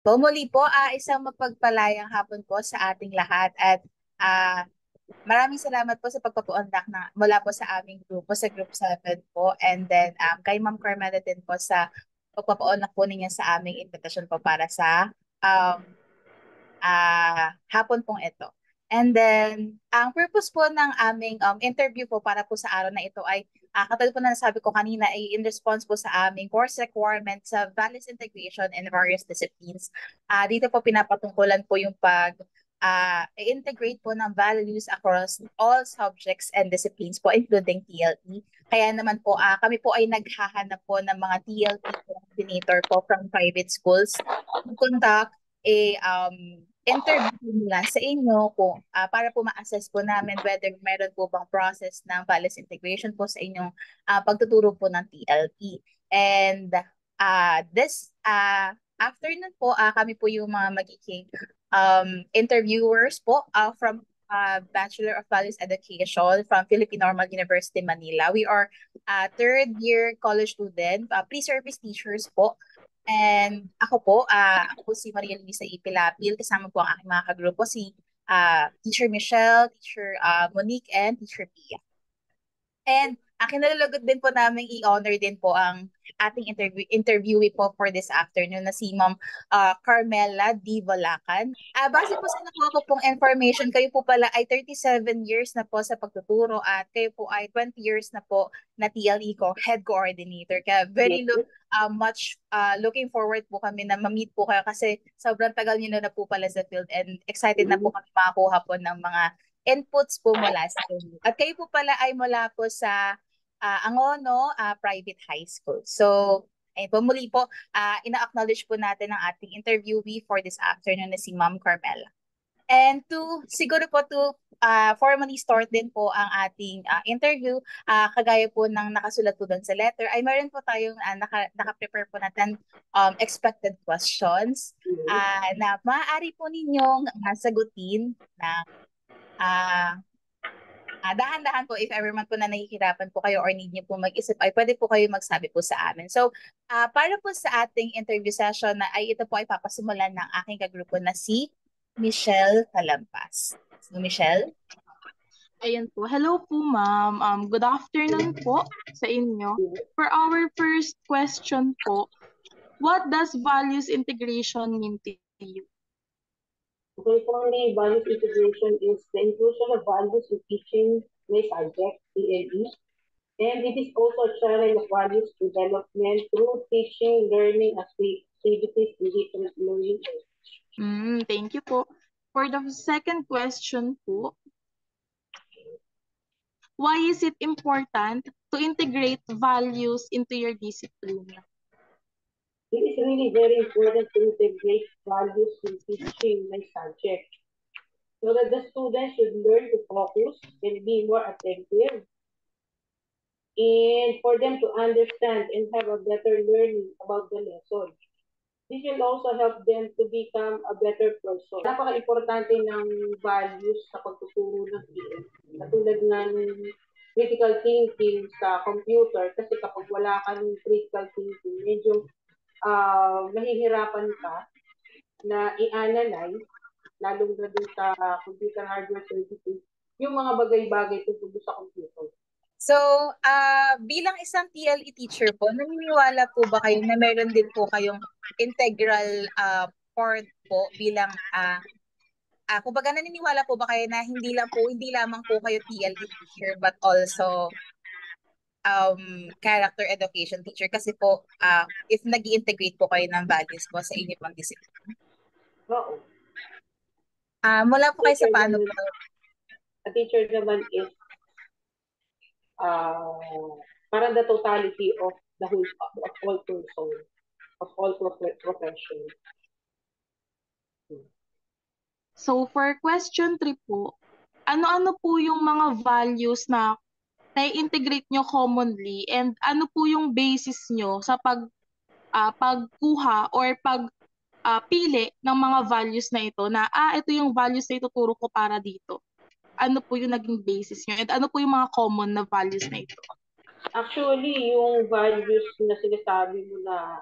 Po, muli po, isang mapagpalayang hapon po sa ating lahat at ah, maraming salamat po sa pagpapaunlak mula po sa aming grupo, sa Group 7 po, and then kay Ma'am Carmela din po sa pagpapaunlak po ninyo sa aming invitation po para sa um, hapon pong ito. And then, ang purpose po ng aming interview po para po sa araw na ito ay, katulad po na nasabi ko kanina, ay in response po sa aming course requirements sa values integration in various disciplines. Dito po pinapatungkulan po yung integrate po ng values across all subjects and disciplines po, including TLE. Kaya naman po, kami po ay naghahanap po ng mga TLE coordinator po from private schools to conduct interview nila sa inyo kung para po ma-assess po namin whether meron po bang process ng values integration po sa inyong pagtuturo po ng TLE. And this afternoon po, kami po yung mga magiging interviewers po from Bachelor of Values Education from Philippine Normal University Manila. We are third year college student, pre-service teachers po. And ako po si Maria Luisa Ipilapil, kasama po ang aking mga kagrupo, si Teacher Michelle, Teacher Monique, and Teacher Pia. And kinalulugod din po namin i-honor din po ang ating interviewee po for this afternoon na si Ma'am Carmela D. Valacan. Base po sa nakuha ko pong information, kayo po pala ay 37 years na po sa pagtuturo at kayo po ay 20 years na po na TLE ko, head coordinator. Kaya much looking forward po kami na ma-meet po kayo kasi sobrang tagal niyo na po pala sa field and excited na po kami makakuha po ng mga inputs po mula sa inyo. At kayo po pala ay mula po sa Angono Private High School. So, ayun po, muli po, ina-acknowledge po natin ang ating interviewee for this afternoon na si Ma'am Carmela. And siguro po formally start din po ang ating interview, kagaya po ng nakasulat po doon sa letter, ay meron po tayong naka-prepare po natin expected questions na maaari po ninyong sagutin na dahan-dahan po if ever man po na nahihirapan po kayo or need niyo po mag-isip ay pwede po kayo magsabi po sa amin. So, para po sa ating interview session na ay ito po ay papasimulan ng aking kagrupo na si Michelle Calampas. So, Michelle? Ayan po. Hello po, ma'am. Good afternoon po sa inyo. For our first question po, what does values integration mean to you? Okay, for me, values integration is the inclusion of values in teaching my subject, PLE, and it is also a channel of values development through teaching, learning, activities, in different learning areas. Thank you po. For the second question po, why is it important to integrate values into your discipline? It is really very important to integrate values in teaching my subject so that the students should learn to focus and be more attentive, and for them to understand and have a better learning about the lesson. This will also help them to become a better person. Napaka-importante ng values sa pagtuturo ng PL. Katulad ng critical thinking sa computer, kasi kapag wala kang critical thinking, medyo mahihirapan ka na i-analyze, lalong na dun sa computer hardware services, yung mga bagay-bagay tungkol sa computer. So, bilang isang TLE teacher po, naniniwala po ba kayo na meron din po kayong integral part po bilang kumbaga naniniwala po ba kayo na hindi lamang po kayo TLE teacher but also character education teacher kasi po if nag-integrate po kayo ng values po sa inyo pang discipline? Oo. Mula po kayo sa paano po? A teacher naman is parang the totality of the whole of all person, of all professions. So for question 3 po, ano-ano po yung mga values na na-integrate nyo commonly and ano po yung basis nyo sa pagkuha or pagpili ng mga values na ito na ito yung values na ituturo ko para dito. Ano po yung naging basis nyo and ano po yung mga common na values na ito? Actually, yung values na sinasabi mo na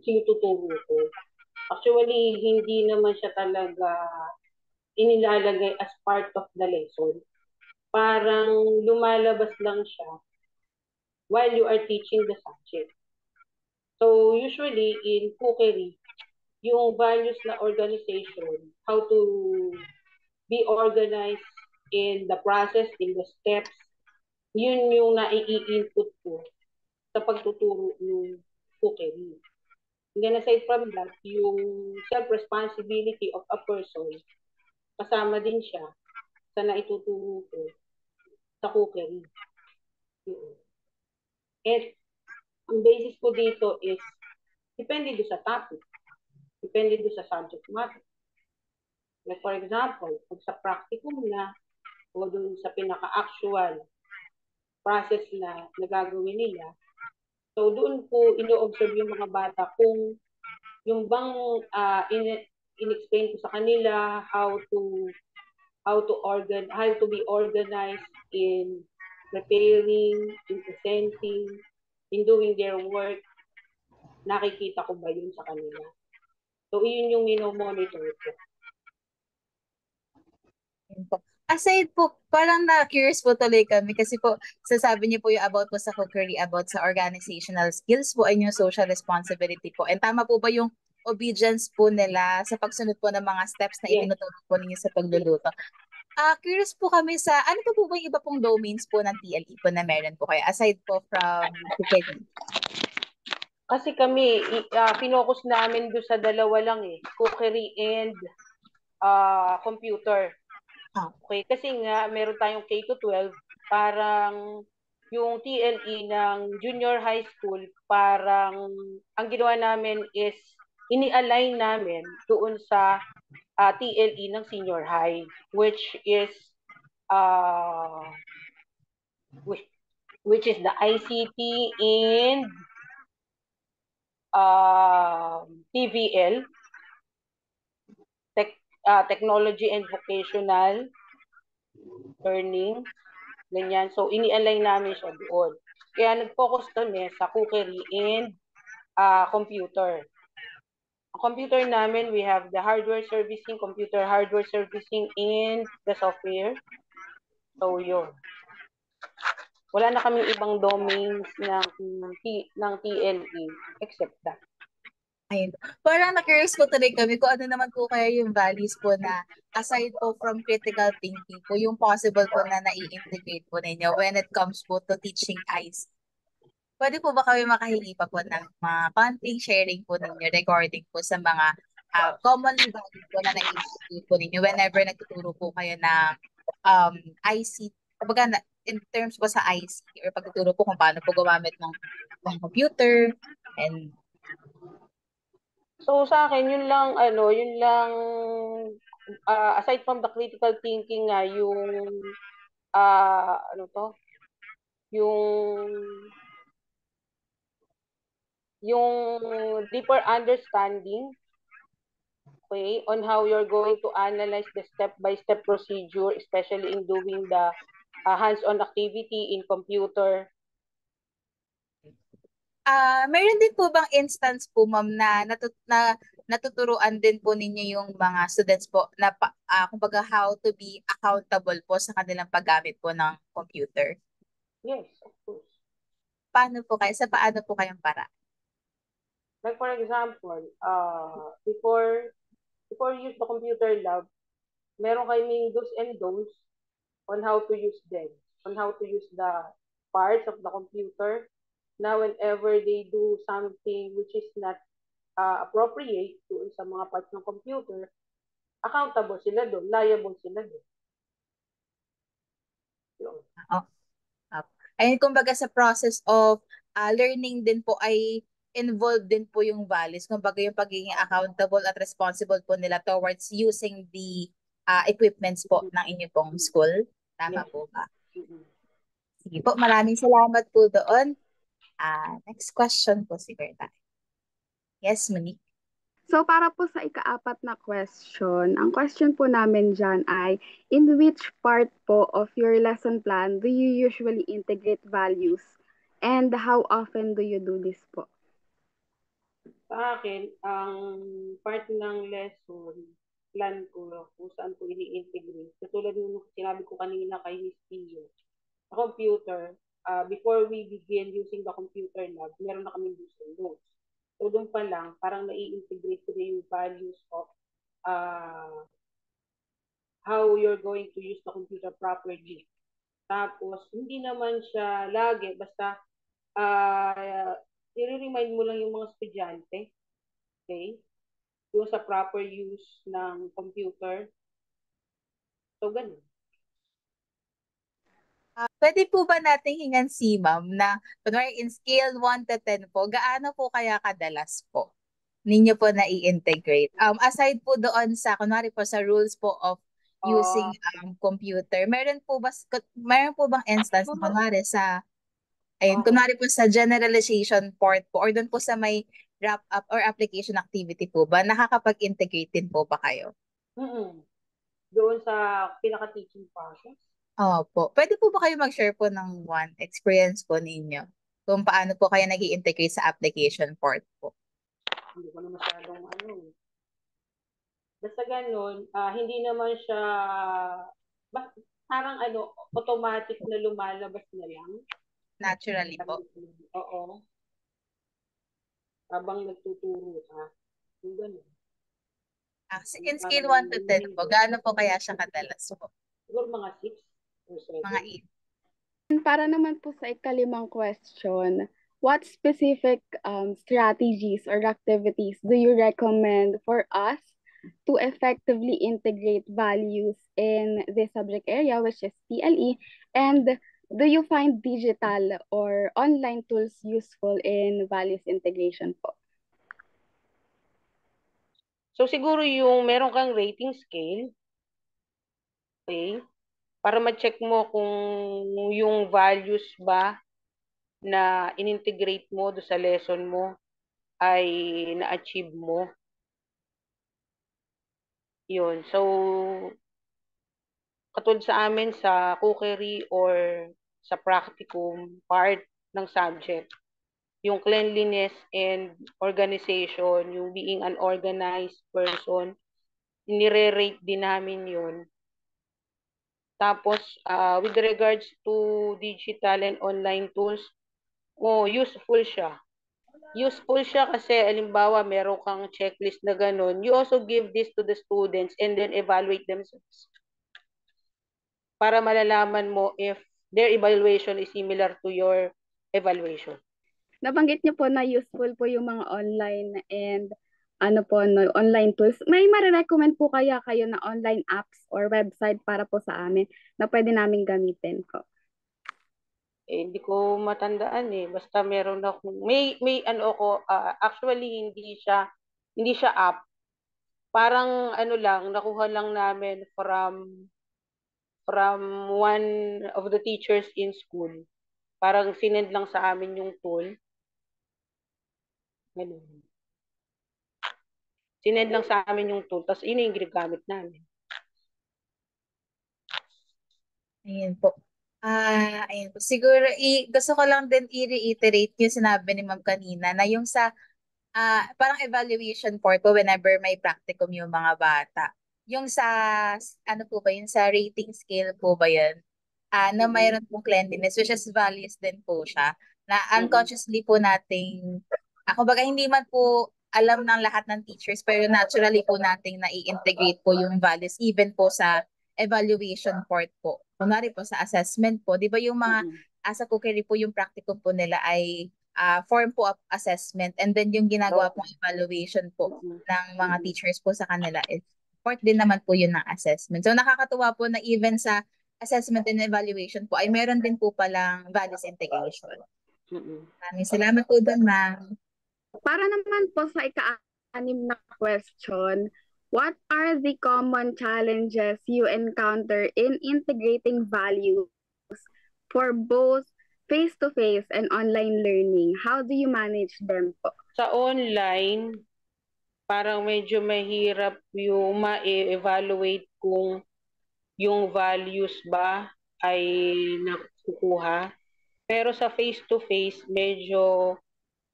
sinututuro ko, Actually, hindi naman siya talaga inilalagay as part of the lesson. Parang lumalabas lang siya while you are teaching the subject. So usually in cookery, yung values na organization, how to be organized in the process, in the steps, yun yung nai-input ko sa pagtuturo ng cookery. And then aside from that, yung self-responsibility of a person, kasama din siya sa naituturo ko sa cookery. And ang basis ko dito is, depende doon sa topic, depende doon sa subject matter. Like for example, pag sa practicum na, o doon sa pinaka-actual process na nagagawin nila, so doon ko ino-observe yung mga bata kung yung bang in-explain ko sa kanila how to be organized in preparing, in presenting, in doing their work, nakikita ko ba yun sa kanila. So, yun yung mino-monitor ko. Aside po, parang na-curious po tuloy kami kasi po, sasabi niyo po yung about po sa cookery, about sa organizational skills po, and yung social responsibility po. And tama po ba yung obedience po nila sa pagsunod po ng mga steps na Yes. itinuturo po ninyo sa pagluluto? Curious po kami sa, ano po ba yung iba pong domains po ng TLE po na meron po kayo, aside po from cookery? Kasi kami, finokus namin doon sa dalawa lang cookery and computer. Okay, kasi nga meron tayong K-12, parang yung TLE ng junior high school, parang ang ginawa namin is ini-align namin doon sa TLE ng senior high, which is the ICT and TVL, Technology and Vocational Learning, ganyan. So, ini-align namin siya doon. Kaya nag-focus kami sa cookery and computer. Ang computer namin, we have the hardware servicing, computer hardware servicing, and the software. So, yun. Wala na kaming ibang domains ng TLE except that. Ayun. Parang na-curious po tuloy kami kung ano naman po kaya yung values po na aside po from critical thinking po, yung possible po na nai-integrate po ninyo when it comes po to teaching ICT. Pwede po ba kami makahingi pa po ng mga konting sharing po ninyo regarding po sa mga commonly valued po na nai-integrate po ninyo whenever nagtuturo po kayo ng ICT, kumbaga in terms po sa ICT or pagtuturo po kung paano po gumamit ng computer and So sa akin, yun lang aside from the critical thinking nga, yung yung deeper understanding, okay, on how you're going to analyze the step-by-step procedure, especially in doing the hands-on activity in computer. Mayroon din po bang instance po, ma'am, na natuturuan din po ninyo yung mga students po na kumbaga how to be accountable po sa kanilang paggamit po ng computer? Yes, of course. Paano po kayo? Sa paano po kayong para? Like for example, before you use the computer lab, meron kaming do's and don'ts on how to use them, on how to use the parts of the computer. Now, whenever they do something which is not appropriate doon sa mga parts ng computer, accountable sila doon, liable sila doon. Ayun, kumbaga sa process of learning din po ay involved din po yung values. Kumbaga yung pagiging accountable at responsible po nila towards using the equipments po ng inyong pong school. Tama po ba? Sige po, maraming salamat po doon. Next question po si Berta. Yes, Monique. So para po sa ika-apat na question, ang question po namin dyan ay, in which part po of your lesson plan do you usually integrate values? And how often do you do this po? Sa akin, ang part ng lesson plan ko kung saan ko ini-integrate. Katulad ng sinabi ko kanina kay Miss Pio, sa computer, before we begin using the computer lab, meron na kami using notes. So doon pa lang, parang nai-integrate ko na yung values of how you're going to use the computer properly. Tapos, hindi naman siya lagi, basta i-remind mo lang yung mga estudyante, okay? Yung sa proper use ng computer. So, ganun. Pwede po ba nating hingan si ma'am na, kunwari in scale 1 to 10 po, gaano po kaya kadalas po ninyo po na i-integrate? Aside po doon sa, kunwari po sa rules po of using computer, meron po bang instance na kunwari sa, kunwari po sa generalization part po, or doon po sa may wrap up or application activity po ba, nakakapag-integrate din po ba kayo? Doon sa pinaka-teaching process. Opo. Pwede po ba kayo mag-share po ng one experience po ninyo? Kung paano po kayo nag-i-integrate sa application part po? Hindi ko na masyadong Basta ganun, hindi naman siya, parang automatic na lumalabas na lang. Naturally po. Oo. Habang nagtuturo ka. Yung ganun. In scale 1 to 10 po, gaano po kaya siya kadalas po? Siguro mga 6 or 7. Mga 8. Para naman po sa ikalimang question, what specific strategies or activities do you recommend for us to effectively integrate values in this subject area, which is TLE? And do you find digital or online tools useful in values integration po? So siguro yung meron kang rating scale, okay? Para ma-check mo kung yung values ba na in-integrate mo do sa lesson mo ay na-achieve mo. Yun. So, katulad sa amin sa cookery or sa practicum part ng subject, yung cleanliness and organization, yung being an organized person, nire-rate din namin yun. Tapos, with regards to digital and online tools, useful siya. Useful siya kasi, alimbawa, meron kang checklist na ganun. You also give this to the students and then evaluate themselves. Para malalaman mo if their evaluation is similar to your evaluation. Nabanggit niyo po na useful po yung mga online and online tools. May marirecommend po kaya kayo na online apps or website para po sa amin na pwede namin gamitin ko? Hindi ko matandaan basta meron ako may actually hindi siya app, parang lang, nakuha lang namin from one of the teachers in school, parang sinend lang sa amin yung tool, ganun. Sinend lang sa amin yung tool, tapos yun yung ginagamit namin. Ayun po. Ayun po. Siguro, gusto ko lang din i-reiterate yung sinabi ni ma'am kanina na yung sa parang evaluation part po whenever may practicum yung mga bata. Yung sa, ano po ba yun, sa rating scale po ba yun? Na mayroon pong cleanliness, which is values din po siya. Na unconsciously po nating, kumbaga hindi man po alam ng lahat ng teachers, pero naturally po nating na-integrate po yung values even po sa evaluation part po. Kunwari po sa assessment po, di ba yung mga sa cookery po yung practicum po nila ay form po of assessment, and then yung ginagawa pong evaluation po ng mga teachers po sa kanila is part din naman po yun ng assessment. So nakakatuwa po na even sa assessment and evaluation po ay meron din po palang values integration. Maraming salamat po doon, ma'am. Para naman po sa ika-anim na question, what are the common challenges you encounter in integrating values for both face-to-face and online learning? How do you manage them po? Sa online, parang medyo mahirap yung ma-evaluate kung yung values ba ay nakukuha. Pero sa face-to-face, medyo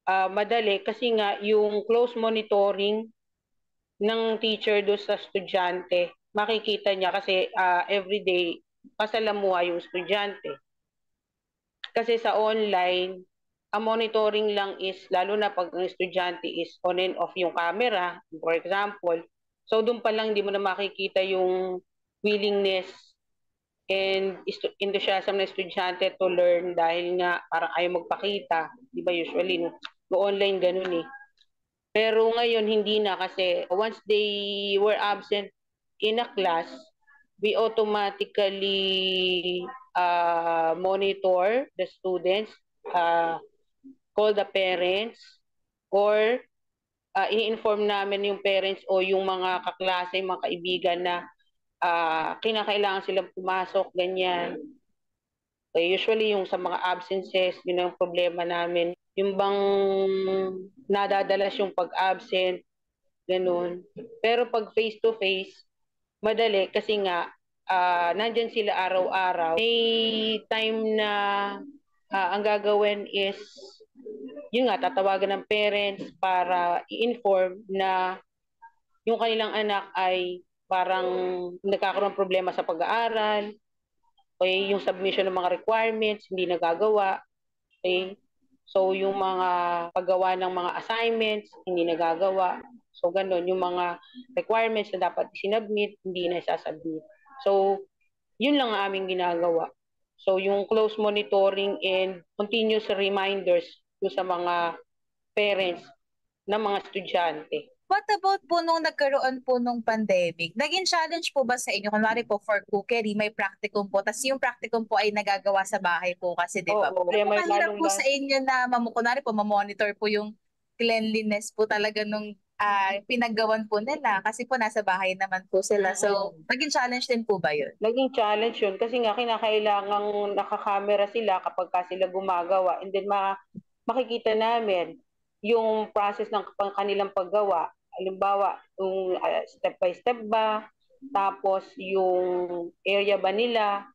madali kasi nga yung close monitoring ng teacher do sa estudyante, makikita niya kasi everyday pasalamuha yung estudyante. Kasi sa online, ang monitoring lang is, lalo na pag ang estudyante is on and off yung camera, for example, so doon pa lang hindi mo na makikita yung willingness and enthusiasm ng estudyante to learn dahil nga parang ayaw magpakita. Di ba usually, no online ganun eh. Pero ngayon hindi na kasi once they were absent in a class, we automatically monitor the students, call the parents, or i-inform namin yung parents o yung mga kaklase, mga kaibigan na kinakailangan silang pumasok, ganyan. Okay, usually yung sa mga absences, yun ang problema namin. Yung bang nadadalas yung pag-absent, ganun. Pero pag face-to-face, madali kasi nga nandyan sila araw-araw. May time na ang gagawin is, yun nga, tatawagan ng parents para i-inform na yung kanilang anak ay parang nagkakaroon ng problema sa pag-aaral, okay, yung submission ng mga requirements, hindi nagagawa, okay, so yung mga paggawa ng mga assignments, hindi nagagawa, so ganun, yung mga requirements na dapat sinubmit, hindi na isasubmit. So, yun lang ang aming ginagawa. So, yung close monitoring and continuous reminders sa mga parents ng mga estudyante. What about po nung nagkaroon po nung pandemic? Naging challenge po ba sa inyo? Kunwari po for cookery, may practicum po. Tapos yung practicum po ay nagagawa sa bahay po kasi, di ba? Oo, Mahirap po sa inyo na kunwari po, mamonitor po yung cleanliness po talaga nung pinaggawan po nila kasi po nasa bahay naman po sila. So, naging challenge din po ba yun? Naging challenge yun kasi nga kinakailangang nakakamera sila kapag sila gumagawa, and then makikita namin yung process ng kanilang paggawa. Halimbawa, yung step by step ba, tapos yung area ba nila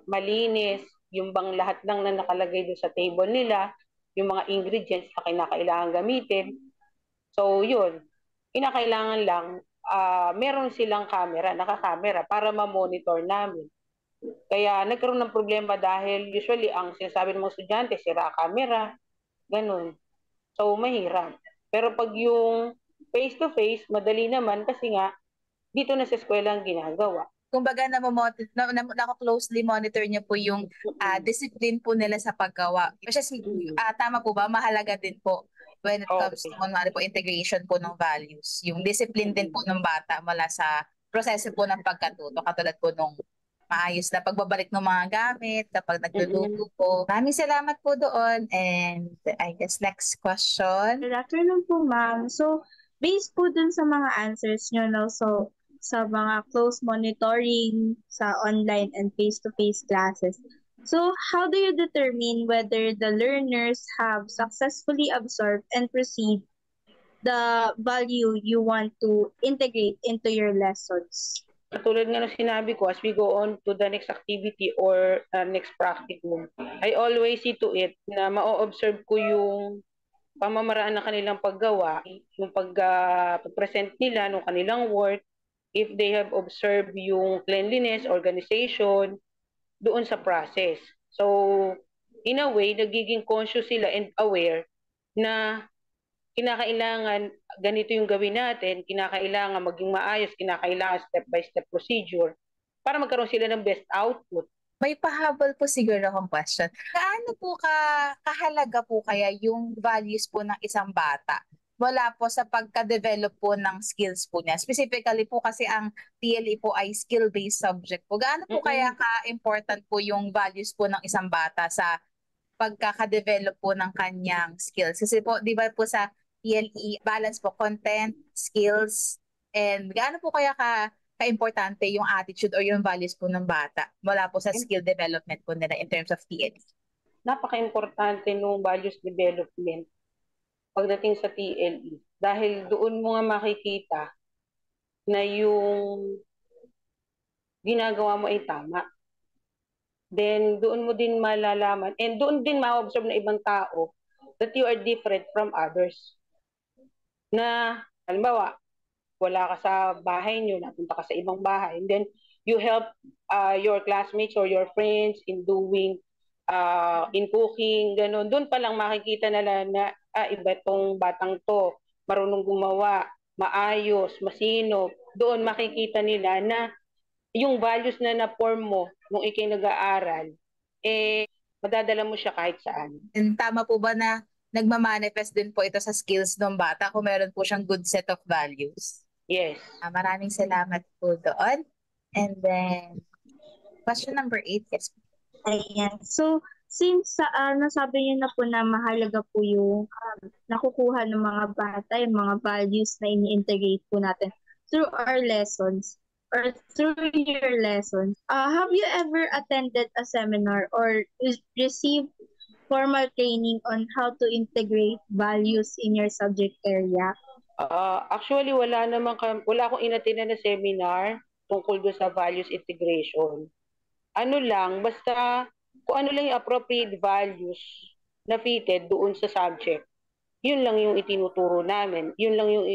malinis, yung bang lahat lang na nakalagay doon sa table nila, yung mga ingredients na kinakailangan gamitin. So yun, kinakailangan lang meron silang camera, nakakamera para ma-monitor namin. Kaya nagkaroon ng problema dahil usually ang sinasabi ng mga estudyante, sira camera, ganun. So mahirap. Pero pag yung face-to-face, madali naman kasi nga dito na sa eskwela ang ginagawa. Kumbaga nako-closely monitor niyo po yung discipline po nila sa paggawa. Kasi tama po ba, mahalaga din po when it comes to kunwari po integration po ng values. Yung discipline din po ng bata mula sa proseso po ng pagkatuto, katulad po nung maayos na pagbabalik ng mga gamit kapag nagluluto po. Maraming salamat po doon, and I guess next question. Good afternoon po, ma'am. So, based po dun sa mga answers nyo, no, so sa mga close monitoring sa online and face-to-face classes, so how do you determine whether the learners have successfully absorbed and perceived the value you want to integrate into your lessons? Tulad nga ng sinabi ko, as we go on to the next activity or next practicum, I always see to it na ma-observe ko yung pamamaraan ng kanilang paggawa, yung pag-present nila ng kanilang work, if they have observed yung cleanliness, organization, doon sa process. So, in a way, nagiging conscious sila and aware na kinakailangan ganito yung gawin natin, kinakailangan maging maayos, kinakailangan step-by-step procedure para magkaroon sila ng best output. May pahabol po siguro akong question. Gaano po kahalaga po kaya yung values po ng isang bata wala po sa pagka-develop po ng skills po niya? Specifically po kasi ang TLE po ay skill-based subject po. Gaano po kaya ka-important po yung values po ng isang bata sa pagkaka-develop po ng kanyang skills? Kasi po, di ba po sa TLE, balance po content, skills, and gaano po kaya ka-importante yung attitude or yung values po ng bata wala po sa skill development po nila in terms of TLE? Napaka-importante nung values development pagdating sa TLE. Dahil doon mo nga makikita na yung ginagawa mo ay tama. Then doon mo din malalaman and doon din ma-observe ng ibang tao that you are different from others. Na, halimbawa, wala ka sa bahay niyo, napunta ka sa ibang bahay, and then you help your classmates or your friends in doing, in cooking, gano'n. Doon pa lang makikita nila na, iba tong batang to, marunong gumawa, maayos, masino. Doon makikita nila na yung values na na-form mo nung ikay nag-aaral, madadala mo siya kahit saan. And tama po ba na nagmamanifest din po ito sa skills ng bata kung meron po siyang good set of values? Yes. Maraming salamat po doon. And then, question number 8, yes. Ayan. So, since nasabi niyo na po na mahalaga po yung nakukuha ng mga bata, yung mga values na ini-integrate po natin through our lessons or through your lessons, have you ever attended a seminar or received formal training on how to integrate values in your subject area? Actually, wala akong inattend na seminar tungkol doon sa values integration. Ano lang, basta kung ano lang yung appropriate values na fitted doon sa subject, yun lang yung itinuturo namin, yun lang yung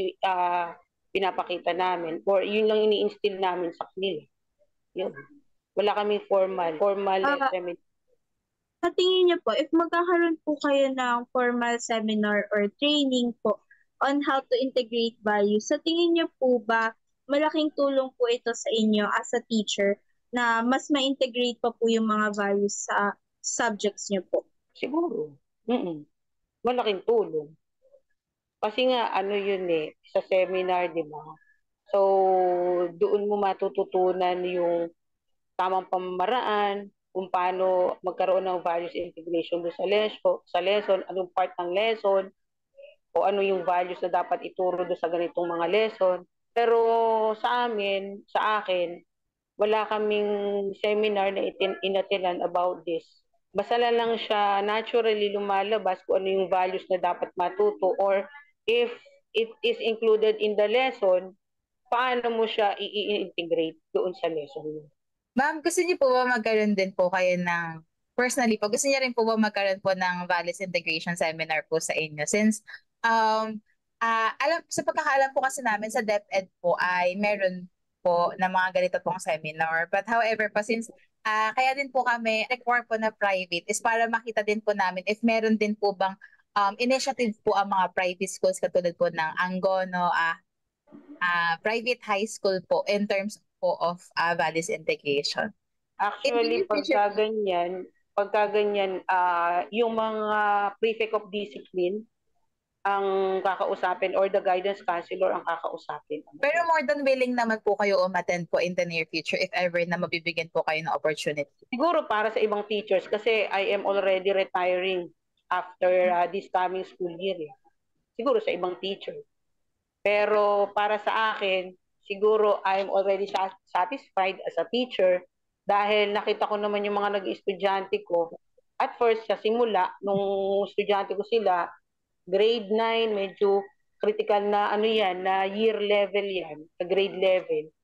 pinapakita namin, or yun lang ini-instill namin sa kanila. Yun. Wala kaming formal seminar. Sa tingin niyo po, if magkakaroon po kayo ng formal seminar or training po on how to integrate values, sa tingin niyo po ba malaking tulong po ito sa inyo as a teacher na mas ma-integrate pa po yung mga values sa subjects niyo po? Siguro. Malaking tulong. Kasi nga, yun sa seminar, di ba? So, doon mo matututunan yung tamang pamamaraan, kung paano magkaroon ng values integration doon sa lesson, anong part ng lesson, o ano yung values na dapat ituro doon sa ganitong mga lesson. Pero sa akin, wala kaming seminar na inatinan about this. Basta lang siya naturally lumalabas kung ano yung values na dapat matuto, or if it is included in the lesson, paano mo siya i-integrate doon sa lesson mo. Ma'am, gusto niyo po ba magkaroon din po kayo ng, personally po, gusto niyo rin po ba magkaroon po ng values integration seminar po sa inyo? Since, sa pagkakaalam po kasi namin sa DepEd po ay meron po na mga ganito pong seminar. But however po, since kaya din po kami require po na private is para makita din po namin if meron din po bang initiative po ang mga private schools katulad po ng Angono, private high school po in terms po of values integration. Actually, pagka ganyan, yung mga prefect of discipline ang kakausapin or the guidance counselor ang kakausapin. Pero more than willing naman po kayo umattend po in the near future if ever na mabibigyan po kayo ng opportunity. Siguro para sa ibang teachers kasi I am already retiring after this coming school year. Siguro sa ibang teacher. Pero para sa akin, siguro I'm already satisfied as a teacher dahil nakita ko naman yung mga nag-estudyante ko. At first, sa simula, nung estudyante ko sila, grade 9, medyo critical na na year level yan, sa grade level.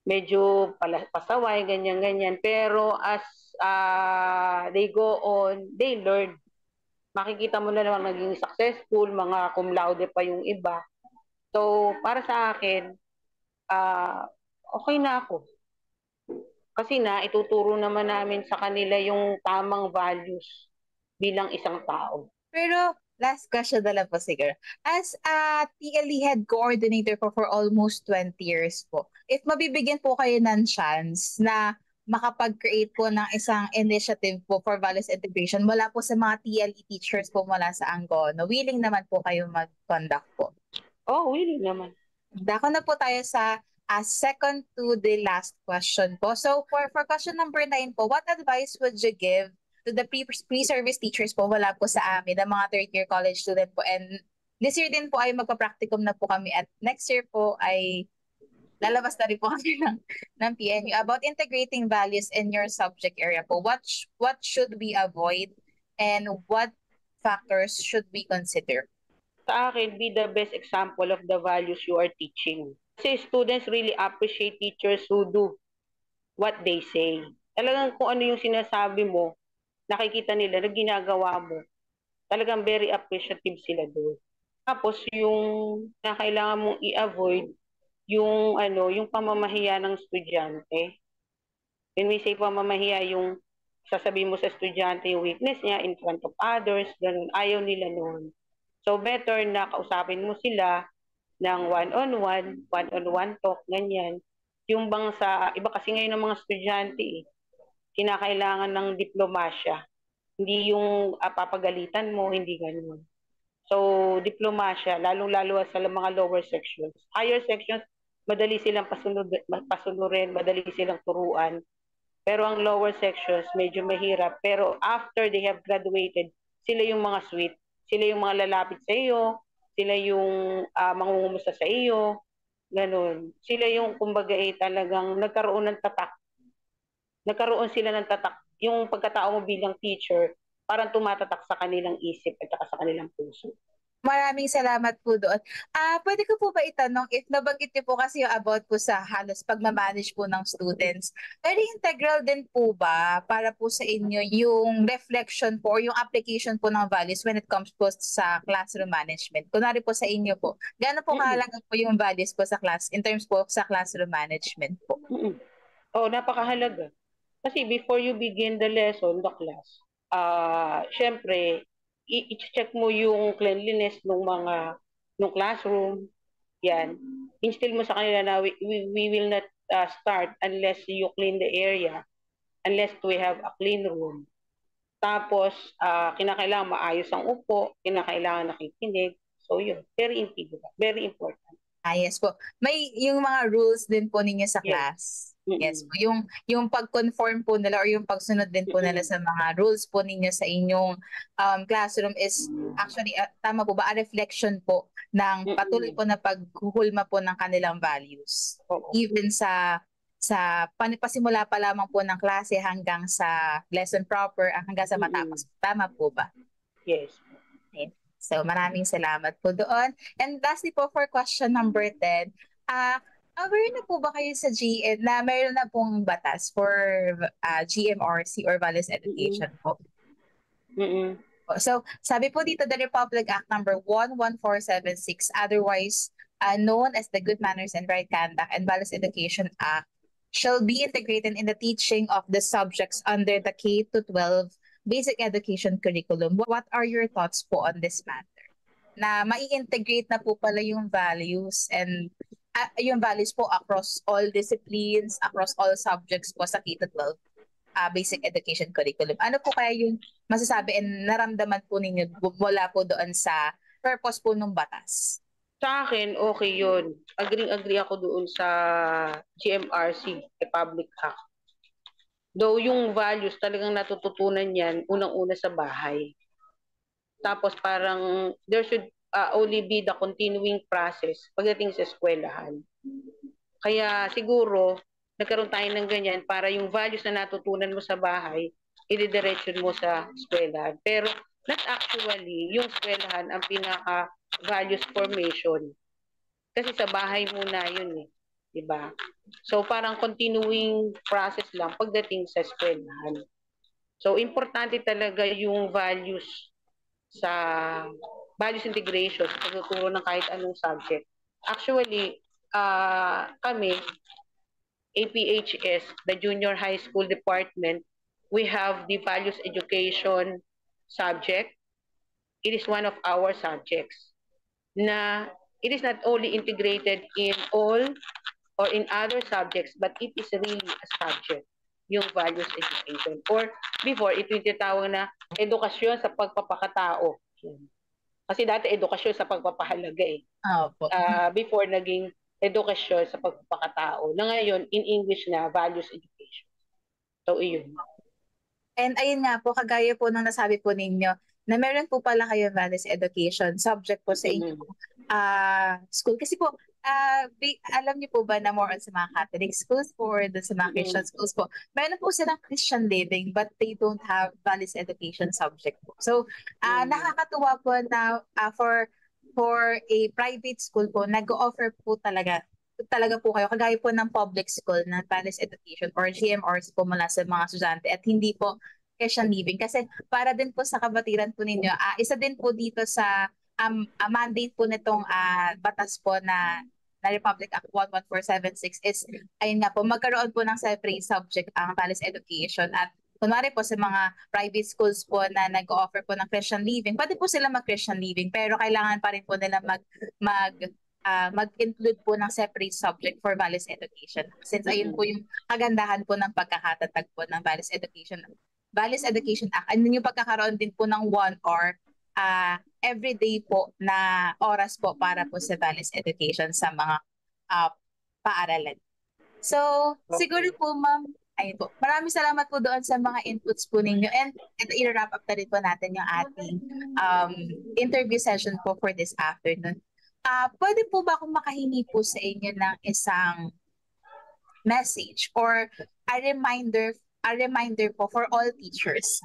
Medyo pasaway, ganyan-ganyan. Pero as they go on, they learn. Makikita mo na naman naging successful, mga cum laude pa yung iba. So, para sa akin, okay na ako. Kasi ituturo naman namin sa kanila yung tamang values bilang isang tao. Pero, last question na lang po siguro. As a TLE head coordinator po for almost 20 years po, if mabibigyan po kayo ng chance na makapag-create po ng isang initiative po for values integration mula po sa mga TLE teachers po mula sa Angono, willing naman po kayo mag-conduct po? Oh, willing naman. Dako na po tayo sa second to the last question po. So for question number 9 po, what advice would you give to the pre-service teachers po wala po sa amin, na mga third-year college student po? And this year din po ay magpa-practicum na po kami at next year po ay lalabas na rin po kami ng PNU about integrating values in your subject area po. What should we avoid and what factors should we consider? Sa akin, be the best example of the values you are teaching. Kasi students really appreciate teachers who do what they say. Talagang kung ano yung sinasabi mo, nakikita nila na ginagawa mo. Talagang very appreciative sila doon. Tapos yung na kailangan mong i-avoid yung yung pamamahiya ng estudyante. When we say pamamahiya, yung sasabihin mo sa estudyante yung weakness niya in front of others, ganun. Ayaw nila noon. So better na kausapin mo sila ng one-on-one talk, ganyan. Yung bang sa, iba kasi ngayon ng mga estudyante kinakailangan ng diplomasya. Hindi yung papagalitan mo, hindi ganun. So, diplomasya, lalong-lalo sa mga lower sections. Higher sections, madali silang pasunurin, madali silang turuan. Pero ang lower sections, medyo mahirap. Pero after they have graduated, sila yung mga sweet. Sila yung mga lalapit sa iyo. Sila yung mangungumusta sa iyo. Ganun. Sila yung, kumbaga, talagang nagkaroon ng tatak. Nagkaroon sila ng tatak. Yung pagkatao mo bilang teacher, parang tumatatak sa kanilang isip at sa kanilang puso. Maraming salamat po doon. Pwede ko po ba itanong if nabanggit niyo po kasi yung about po sa halos pagmamanage po ng students, very integral din po ba para po sa inyo yung reflection po or yung application po ng values when it comes po sa classroom management? Kunwari po sa inyo po, gaano po kahalaga po yung values po sa class in terms po sa classroom management po? Napakahalaga. Kasi before you begin the lesson, the class, syempre, i-check mo yung cleanliness ng classroom. Yan. Instill mo sa kanila na we will not start unless you clean the area, unless we have a clean room. Tapos, kinakailangan maayos ang upo, kinakailangan nakikinig. So yun, very integral, very important. Yes po. May yung mga rules din po ninyo sa class. Yes po. Yung pag-conform po nila or yung pagsunod din po nila sa mga rules po ninyo sa inyong classroom is actually, tama po ba, a reflection po ng patuloy po na paghuhulma po ng kanilang values. Even sa pasimula pa lamang po ng klase hanggang sa lesson proper, hanggang sa matapos. Tama po ba? Yes. Okay. So maraming salamat po doon. And lastly po for question number 10, aware na po ba kayo sa GN na mayroon na pong batas for GMRC or Values Education po? So sabi po dito, the Republic Act number 11476, otherwise known as the Good Manners and Right Conduct and Values Education Act, shall be integrated in the teaching of the subjects under the K-12 basic education curriculum. What are your thoughts po on this matter? Na mai-integrate na po pala yung values and yung values po across all disciplines, across all subjects po sa K-12 basic education curriculum. Ano po kaya yung masasabi and naramdaman po ninyo mula po doon sa purpose po ng batas? Sa akin, okay yun. Agree ako doon sa GMRC, Republic Act. Though yung values talagang natututunan yan unang-una sa bahay. Tapos parang there should only be the continuing process pagdating sa eskwelahan. Kaya siguro nagkaroon tayo ng ganyan para yung values na natutunan mo sa bahay, i-direction mo sa eskwelahan. Pero not actually yung eskwelahan ang pinaka-values formation. Kasi sa bahay muna yun diba? So parang continuing process lang pagdating sa eskwelahan. So importante talaga yung values sa values integration sa pagtuturo ng kahit anong subject. Actually, kami, APHS, the Junior High School Department, we have the values education subject. It is one of our subjects na it is not only integrated in all or in other subjects, but it is really a subject, yung values education. Or before, ito yung tinatawag na edukasyon sa pagpapakatao. Kasi dati edukasyon sa pagpapahalaga before naging edukasyon sa pagpapakatao. Na ngayon, in English na, values education. So, iyon. And ayun nga po, kagaya po nung nasabi po ninyo, na meron po pala kayo values education subject po sa inyo school. Kasi po, alam niyo po ba na more on sa mga Catholic schools or sa mga Christian schools po, meron po silang Christian living but they don't have values education subject po. So, nakakatuwa po na for a private school po, nag-offer po talaga po kayo, kagaya po ng public school na values education or GMRs po mula sa mga estudyante at hindi po Christian living. Kasi para din po sa kabatiran po ninyo, isa din po dito sa mandate po nitong batas po na Republic Act 11476 is, ayun nga po, magkaroon po ng separate subject ang values education. At kunwari po sa mga private schools po na nag-offer po ng Christian living, pwede po sila mag-Christian living, pero kailangan pa rin po nila mag-include po ng separate subject for values education. Since ayun po yung kagandahan po ng pagkakatatag po ng values education. Values Education Act, ano yung pagkakaroon din po ng 1 hour everyday po na oras po para po sa values education sa mga paaralan. So, siguro po ma'am, ayun po. Maraming salamat po doon sa mga inputs po ninyo. And i-wrap up na rin po natin yung ating interview session po for this afternoon. Pwede po ba akong makahingi po sa inyo ng isang message or a reminder po for all teachers,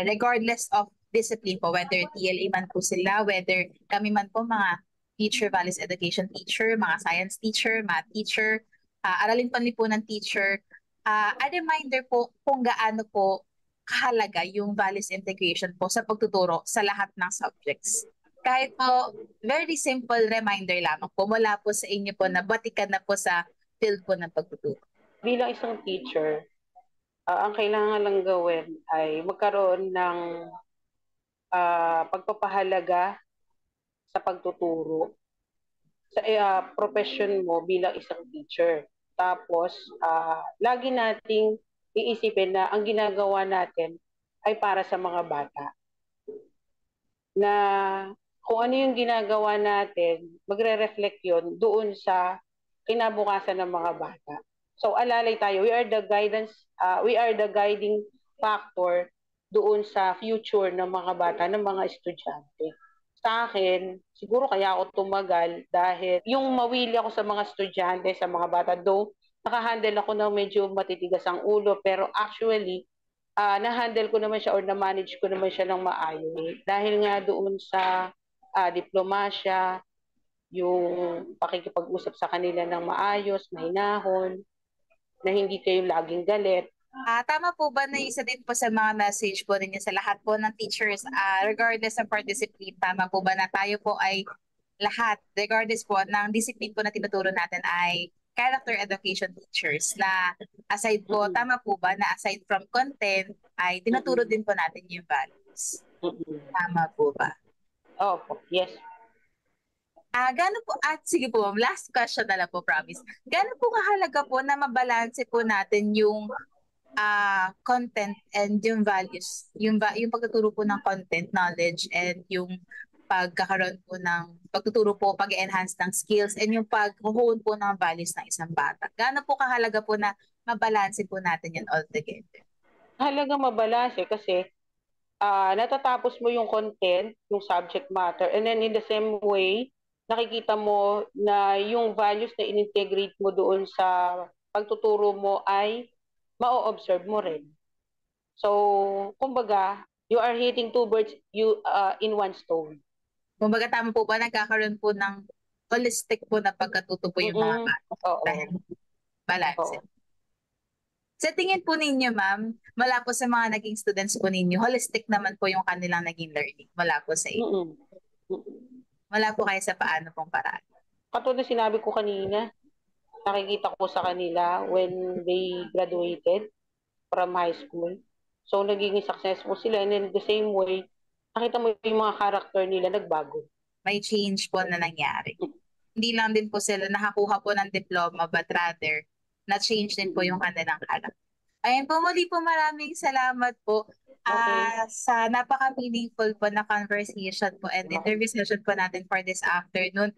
regardless of discipline po, whether TLA man po sila, whether kami man po mga teacher, values education teacher, mga science teacher, math teacher, aralin panlipunan teacher, a reminder po kung gaano po kahalaga yung values integration po sa pagtuturo sa lahat ng subjects. Kahit po, very simple reminder lamang po mula po sa inyo po na batikan na po sa field po ng pagtuturo. Bilang isang teacher, ang kailangan lang gawin ay magkaroon ng pagpapahalaga sa pagtuturo sa profession mo bilang isang teacher. Tapos, lagi nating iisipin na ang ginagawa natin ay para sa mga bata. Na kung ano yung ginagawa natin, magre-reflect yun doon sa kinabukasan ng mga bata. So, alalay tayo. We are the guiding factor doon sa future ng mga bata, ng mga estudyante. Sa akin, siguro kaya ako tumagal dahil yung mawili ako sa mga estudyante, sa mga bata, though nakahandle ako ng medyo matitigas ang ulo, pero actually, na-handle ko naman siya or na-manage ko naman siya ng maayos. Dahil nga doon sa diplomasya, yung pakikipag-usap sa kanila ng maayos, mahinahon, na hindi kayo laging galit. Tama po ba na isa din po sa mga message po ninyo sa lahat po ng teachers, regardless ng discipline, tama po ba na tayo po ay lahat, regardless po ng discipline po na tinuturo natin ay character education teachers na aside po, tama po ba na aside from content ay tinuturo din po natin yung values? Tama po ba? Opo, yes. Gaano po, sige po, last question na lang po, promise. Gaano po kahalaga po na mabalanse po natin yung content and yung values, yung pagtuturo po ng content, knowledge, and yung pagkakaroon po ng pagtuturo po, pag-enhance ng skills, and yung pag-hone po ng values ng isang bata. Gaano po kahalaga po na mabalanse po natin yan all together? Halaga mabalanse kasi natatapos mo yung content, yung subject matter, and then in the same way, nakikita mo na yung values na in-integrate mo doon sa pagtuturo mo ay ma-observe mo rin. So, kumbaga, you are hitting two birds in one stone. Kumbaga, tama po ba nagkakaroon po ng holistic po na pagkatuto po yung mga bata? Oo. Dahil balance. Sa tingin po ninyo, ma'am, mula po sa mga naging students po ninyo, holistic naman po yung kanilang naging learning mula po sa inyo. Wala po kayo sa paano pong paraan. Katulad na sinabi ko kanina, nakikita ko sa kanila when they graduated from high school. So, naging successful sila. And in the same way, nakita mo yung mga character nila nagbago. May change po na nangyari. Hindi lang din po sila nakakuha po ng diploma, but rather, na-change din po yung kanilang character. Ayun po, muli po maraming salamat po sa napaka-meaningful po na conversation po and interview session po natin for this afternoon.